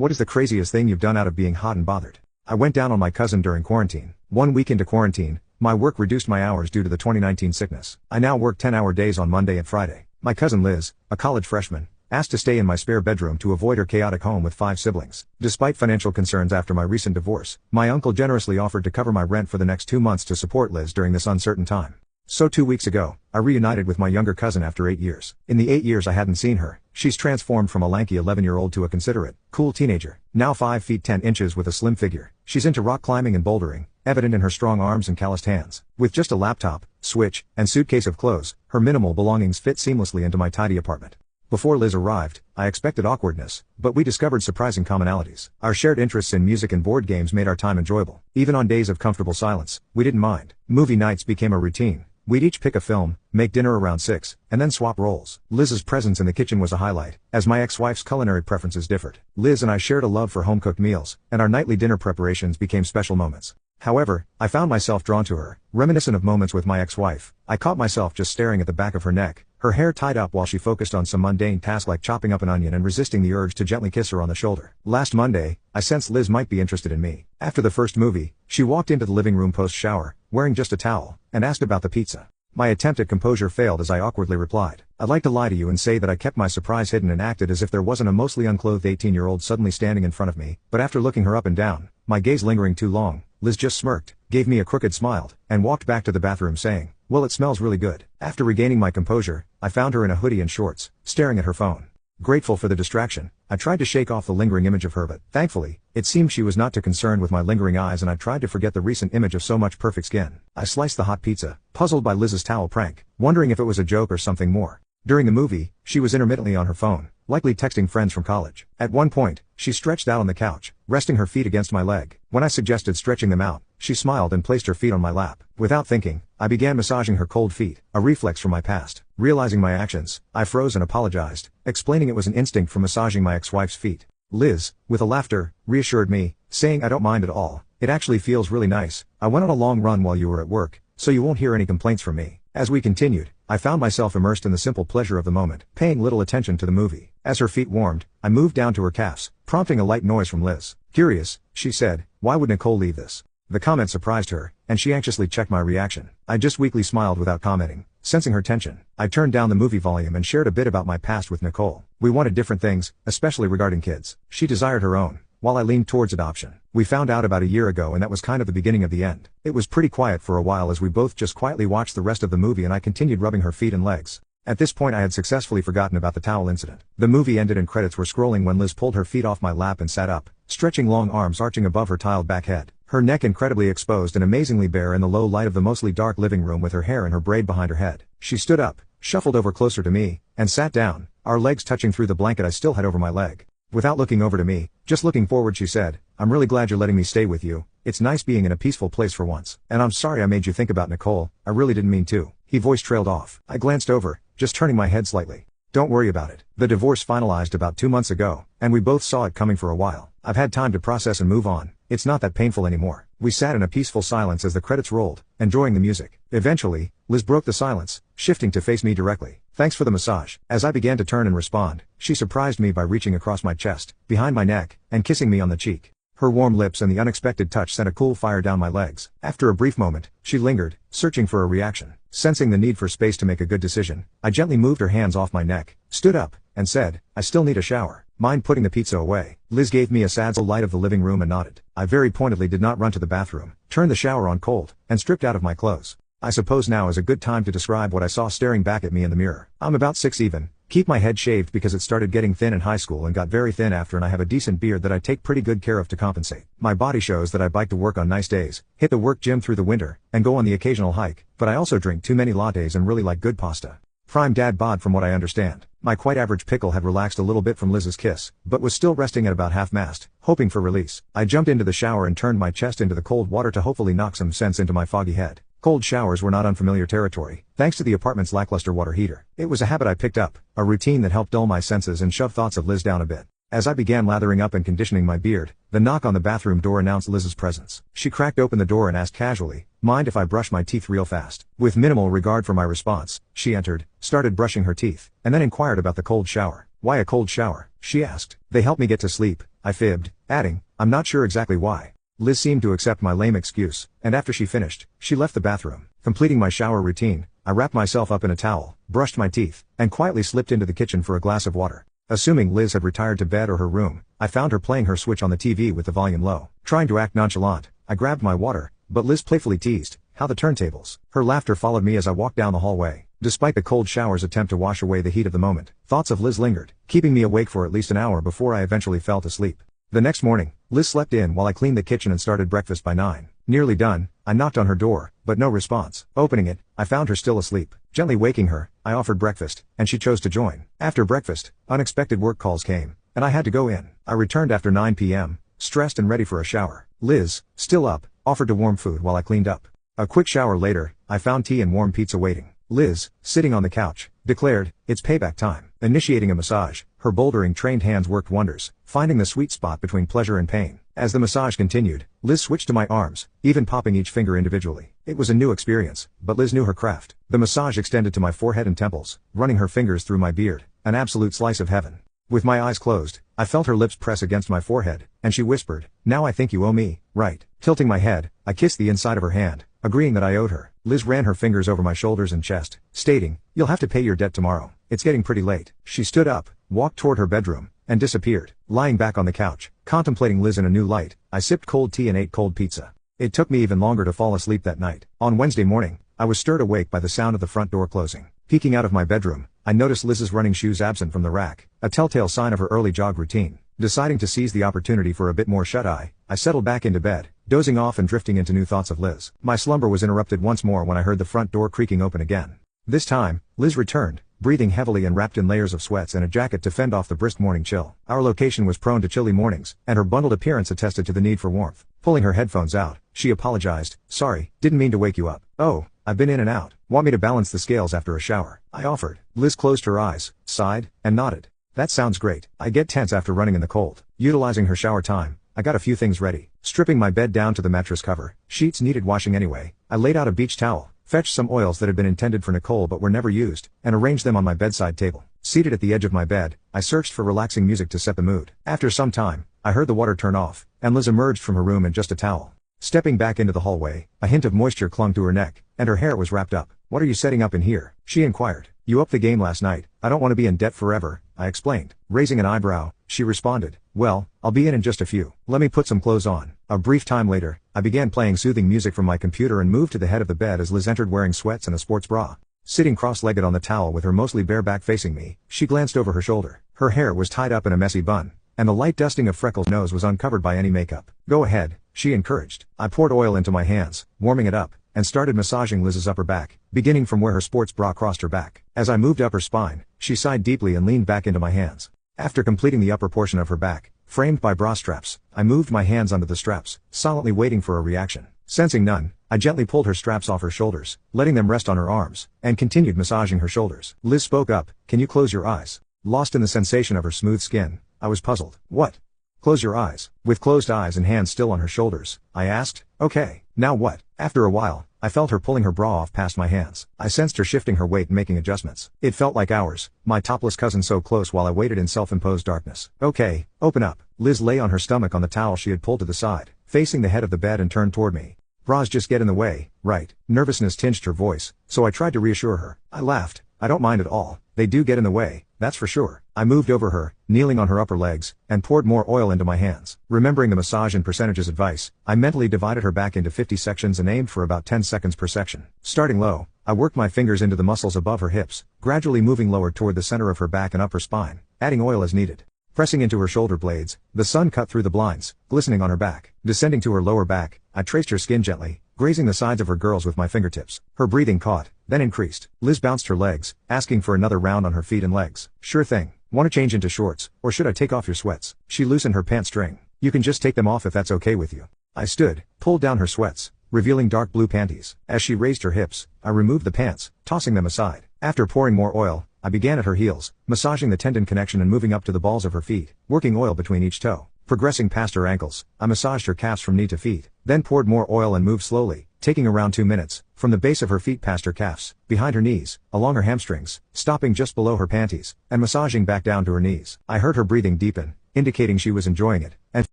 What is the craziest thing you've done out of being hot and bothered? I went down on my cousin during quarantine. 1 week into quarantine, my work reduced my hours due to the 2019 sickness. I now work 10-hour days on Monday and Friday. My cousin Liz, a college freshman, asked to stay in my spare bedroom to avoid her chaotic home with 5 siblings. Despite financial concerns after my recent divorce, my uncle generously offered to cover my rent for the next 2 months to support Liz during this uncertain time. So 2 weeks ago, I reunited with my younger cousin after 8 years. In the 8 years I hadn't seen her, she's transformed from a lanky 11-year-old to a considerate, cool teenager, now 5 feet 10 inches with a slim figure. She's into rock climbing and bouldering, evident in her strong arms and calloused hands. With just a laptop, switch, and suitcase of clothes, her minimal belongings fit seamlessly into my tidy apartment. Before Liz arrived, I expected awkwardness, but we discovered surprising commonalities. Our shared interests in music and board games made our time enjoyable. Even on days of comfortable silence, we didn't mind. Movie nights became a routine. We'd each pick a film, make dinner around 6, and then swap roles. Liz's presence in the kitchen was a highlight, as my ex-wife's culinary preferences differed. Liz and I shared a love for home-cooked meals, and our nightly dinner preparations became special moments. However, I found myself drawn to her, reminiscent of moments with my ex-wife. I caught myself just staring at the back of her neck, her hair tied up while she focused on some mundane task like chopping up an onion and resisting the urge to gently kiss her on the shoulder. Last Monday, I sensed Liz might be interested in me. After the first movie, she walked into the living room post-shower, wearing just a towel, and asked about the pizza. My attempt at composure failed as I awkwardly replied, "I'd like to lie to you and say that I kept my surprise hidden and acted as if there wasn't a mostly unclothed 18-year-old suddenly standing in front of me, but after looking her up and down, my gaze lingering too long, Liz just smirked, gave me a crooked smile, and walked back to the bathroom saying, 'Well, it smells really good.'" After regaining my composure, I found her in a hoodie and shorts, staring at her phone. Grateful for the distraction, I tried to shake off the lingering image of her, but, thankfully, it seemed she was not too concerned with my lingering eyes, and I tried to forget the recent image of so much perfect skin. I sliced the hot pizza, puzzled by Liz's towel prank, wondering if it was a joke or something more. During the movie, she was intermittently on her phone, likely texting friends from college. At one point, she stretched out on the couch, resting her feet against my leg. When I suggested stretching them out, she smiled and placed her feet on my lap. Without thinking, I began massaging her cold feet, a reflex from my past. Realizing my actions, I froze and apologized, explaining it was an instinct from massaging my ex-wife's feet. Liz, with a laughter, reassured me, saying, "I don't mind at all. It actually feels really nice. I went on a long run while you were at work, so you won't hear any complaints from me." As we continued, I found myself immersed in the simple pleasure of the moment, paying little attention to the movie. As her feet warmed, I moved down to her calves, prompting a light noise from Liz. "Curious," she said, "why would Nicole leave this?" The comment surprised her, and she anxiously checked my reaction. I just weakly smiled without commenting, sensing her tension. I turned down the movie volume and shared a bit about my past with Nicole. We wanted different things, especially regarding kids. She desired her own, while I leaned towards adoption. We found out about a year ago, and that was kind of the beginning of the end. It was pretty quiet for a while as we both just quietly watched the rest of the movie, and I continued rubbing her feet and legs. At this point I had successfully forgotten about the towel incident. The movie ended and credits were scrolling when Liz pulled her feet off my lap and sat up, stretching long arms arching above her tiled back head. Her neck incredibly exposed and amazingly bare in the low light of the mostly dark living room, with her hair in her braid behind her head. She stood up, shuffled over closer to me, and sat down, our legs touching through the blanket I still had over my leg. Without looking over to me, just looking forward, she said, "I'm really glad you're letting me stay with you. It's nice being in a peaceful place for once. And I'm sorry I made you think about Nicole. I really didn't mean to." His voice trailed off. I glanced over, just turning my head slightly. "Don't worry about it. The divorce finalized about 2 months ago, and we both saw it coming for a while. I've had time to process and move on. It's not that painful anymore." We sat in a peaceful silence as the credits rolled, enjoying the music. Eventually, Liz broke the silence, shifting to face me directly. "Thanks for the massage." As I began to turn and respond, she surprised me by reaching across my chest, behind my neck, and kissing me on the cheek. Her warm lips and the unexpected touch sent a cool fire down my legs. After a brief moment, she lingered, searching for a reaction. Sensing the need for space to make a good decision, I gently moved her hands off my neck, stood up, and said, "I still need a shower. Mind putting the pizza away?" Liz gave me a sad light of the living room and nodded. I very pointedly did not run to the bathroom, turned the shower on cold, and stripped out of my clothes. I suppose now is a good time to describe what I saw staring back at me in the mirror. I'm about 6 even, keep my head shaved because it started getting thin in high school and got very thin after, and I have a decent beard that I take pretty good care of to compensate. My body shows that I bike to work on nice days, hit the work gym through the winter, and go on the occasional hike, but I also drink too many lattes and really like good pasta. Prime dad bod from what I understand. My quite average pickle had relaxed a little bit from Liz's kiss, but was still resting at about half-mast, hoping for release. I jumped into the shower and turned my chest into the cold water to hopefully knock some sense into my foggy head. Cold showers were not unfamiliar territory, thanks to the apartment's lackluster water heater. It was a habit I picked up, a routine that helped dull my senses and shove thoughts of Liz down a bit. As I began lathering up and conditioning my beard, the knock on the bathroom door announced Liz's presence. She cracked open the door and asked casually, "Mind if I brush my teeth real fast?" With minimal regard for my response, she entered, started brushing her teeth, and then inquired about the cold shower. "Why a cold shower?" she asked. "They help me get to sleep, I fibbed, adding, I'm not sure exactly why. Liz seemed to accept my lame excuse, and after she finished, she left the bathroom. Completing my shower routine, I wrapped myself up in a towel, brushed my teeth, and quietly slipped into the kitchen for a glass of water. Assuming Liz had retired to bed or her room, I found her playing her Switch on the TV with the volume low. Trying to act nonchalant, I grabbed my water, but Liz playfully teased, how the turntables. Her laughter followed me as I walked down the hallway. Despite the cold shower's attempt to wash away the heat of the moment, thoughts of Liz lingered, keeping me awake for at least an hour before I eventually fell to sleep. The next morning, Liz slept in while I cleaned the kitchen and started breakfast by 9. Nearly done, I knocked on her door, but no response. Opening it, I found her still asleep. Gently waking her, I offered breakfast, and she chose to join. After breakfast, unexpected work calls came, and I had to go in. I returned after 9 p.m., stressed and ready for a shower. Liz, still up, offered to warm food while I cleaned up. A quick shower later, I found tea and warm pizza waiting. Liz, sitting on the couch, declared, it's payback time. Initiating a massage, her bouldering trained hands worked wonders, finding the sweet spot between pleasure and pain. As the massage continued, Liz switched to my arms, even popping each finger individually. It was a new experience, but Liz knew her craft. The massage extended to my forehead and temples, running her fingers through my beard, an absolute slice of heaven. With my eyes closed, I felt her lips press against my forehead, and she whispered, now I think you owe me, right? Tilting my head, I kissed the inside of her hand, agreeing that I owed her. Liz ran her fingers over my shoulders and chest, stating, you'll have to pay your debt tomorrow. It's getting pretty late. She stood up, walked toward her bedroom, and disappeared. Lying back on the couch, contemplating Liz in a new light, I sipped cold tea and ate cold pizza. It took me even longer to fall asleep that night. On Wednesday morning, I was stirred awake by the sound of the front door closing. Peeking out of my bedroom, I noticed Liz's running shoes absent from the rack, a telltale sign of her early jog routine. Deciding to seize the opportunity for a bit more shut-eye, I settled back into bed, dozing off and drifting into new thoughts of Liz. My slumber was interrupted once more when I heard the front door creaking open again. This time, Liz returned, breathing heavily and wrapped in layers of sweats and a jacket to fend off the brisk morning chill. Our location was prone to chilly mornings, and her bundled appearance attested to the need for warmth. Pulling her headphones out, she apologized, sorry, didn't mean to wake you up. Oh, I've been in and out. Want me to balance the scales after a shower? I offered. Liz closed her eyes, sighed, and nodded. That sounds great. I get tense after running in the cold. Utilizing her shower time, I got a few things ready. Stripping my bed down to the mattress cover, sheets needed washing anyway, I laid out a beach towel, fetched some oils that had been intended for Nicole but were never used, and arranged them on my bedside table. Seated at the edge of my bed, I searched for relaxing music to set the mood. After some time, I heard the water turn off, and Liz emerged from her room in just a towel. Stepping back into the hallway, a hint of moisture clung to her neck, and her hair was wrapped up. What are you setting up in here? She inquired. You upped the game last night. I don't want to be in debt forever, I explained. Raising an eyebrow, she responded, well, I'll be in just a few. Let me put some clothes on. A brief time later, I began playing soothing music from my computer and moved to the head of the bed as Liz entered wearing sweats and a sports bra. Sitting cross-legged on the towel with her mostly bare back facing me, she glanced over her shoulder. Her hair was tied up in a messy bun, and the light dusting of Freckles' nose was uncovered by any makeup. Go ahead, she encouraged. I poured oil into my hands, warming it up, and started massaging Liz's upper back, beginning from where her sports bra crossed her back. As I moved up her spine, she sighed deeply and leaned back into my hands. After completing the upper portion of her back, framed by bra straps, I moved my hands under the straps, silently waiting for a reaction. Sensing none, I gently pulled her straps off her shoulders, letting them rest on her arms, and continued massaging her shoulders. Liz spoke up, can you close your eyes? Lost in the sensation of her smooth skin, I was puzzled. What? Close your eyes. With closed eyes and hands still on her shoulders, I asked, okay, now what? After a while, I felt her pulling her bra off past my hands. I sensed her shifting her weight and making adjustments. It felt like hours, my topless cousin so close while I waited in self-imposed darkness. Okay, open up. Liz lay on her stomach on the towel she had pulled to the side, facing the head of the bed and turned toward me. Bras just get in the way, right? Nervousness tinged her voice, so I tried to reassure her. I laughed. I don't mind at all. They do get in the way, that's for sure. I moved over her, kneeling on her upper legs, and poured more oil into my hands. Remembering the massage in percentages advice, I mentally divided her back into 50 sections and aimed for about 10 seconds per section. Starting low, I worked my fingers into the muscles above her hips, gradually moving lower toward the center of her back and upper spine, adding oil as needed. Pressing into her shoulder blades, the sun cut through the blinds, glistening on her back. Descending to her lower back, I traced her skin gently, grazing the sides of her girls with my fingertips. Her breathing caught, then increased. Liz bounced her legs, asking for another round on her feet and legs. Sure thing. Want to change into shorts, or should I take off your sweats? She loosened her pant string. You can just take them off if that's okay with you. I stood, pulled down her sweats, revealing dark blue panties. As she raised her hips, I removed the pants, tossing them aside. After pouring more oil, I began at her heels, massaging the tendon connection and moving up to the balls of her feet, working oil between each toe. Progressing past her ankles, I massaged her calves from knee to feet, then poured more oil and moved slowly, taking around 2 minutes, from the base of her feet past her calves, behind her knees, along her hamstrings, stopping just below her panties, and massaging back down to her knees. I heard her breathing deepen, indicating she was enjoying it, and